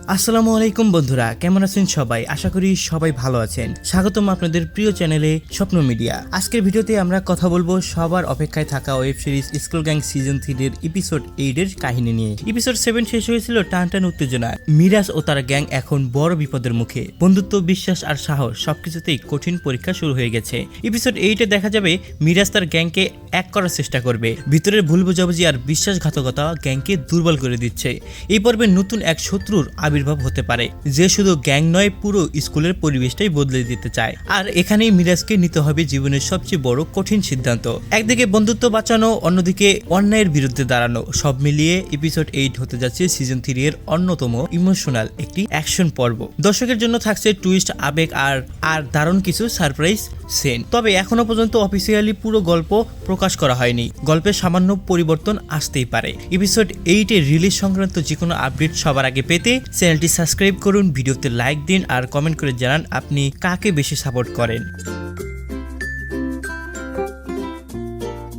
আসসালামু আলাইকুম বন্ধুরা, কেমন আছেন সবাই? আশা করি সবাই ভালো আছেন। স্বাগতম আপনাদের প্রিয় চ্যানেলে স্বপ্ন মিডিয়া। আজকের ভিডিওতে আমরা কথা বলবো সবার অপেক্ষায় থাকা web series school gang season 3 এর এপিসোড 8 এর কাহিনী নিয়ে। এপিসোড 7 শেষ হয়েছিল টানটান উত্তেজনায়। মিরাজ ও তার গ্যাং এখন বড় বিপদের মুখে। বন্ধুত্ব, বিশ্বাস আর সাহস সবকিছুতেই কঠিন পরীক্ষা শুরু হয়ে গেছে। এপিসোড 8 এ দেখা যাবে মিরাজ তার গ্যাংকে এক করার চেষ্টা করবে। ভিতরের ভুল বোঝাবুঝি আর বিশ্বাসঘাতকতা গ্যাংকে দুর্বল করে দিচ্ছে। এই পর্বে নতুন এক শত্রুর আবির্ভাব হতে পারে, যে শুধু গ্যাং নয়, পুরো স্কুলের পরিবেশটাই বদলে দিতে চায়। আর এখানেই মিরাজকে নিতে হবে জীবনের সবচেয়ে বড় কঠিন সিদ্ধান্ত। একদিকে বন্ধুত্ব বাঁচানো, অন্যদিকে অন্যায়ের বিরুদ্ধে দাঁড়ানো। সব মিলিয়ে এপিসোড 8 হতে যাচ্ছে সিজন 3 এর অন্যতম ইমোশনাল একটি অ্যাকশন পর্ব। দর্শকের জন্য থাকছে টুইস্ট, আবেগ আর দারুণ কিছু সারপ্রাইজ সিন। তবে এখনো পর্যন্ত অফিসিয়ালি পুরো গল্প প্রকাশ করা হয়নি। গল্পের সামান্য পরিবর্তন আসতেই পারে। এপিসোড 8 এর রিলিজ সংক্রান্ত যে কোনো আপডেট সবার আগে পেতে চ্যানেলটি সাবস্ক্রাইব করুন, ভিডিওতে লাইক দিন আর কমেন্ট করে জানান আপনি কাকে বেশি সাপোর্ট করেন।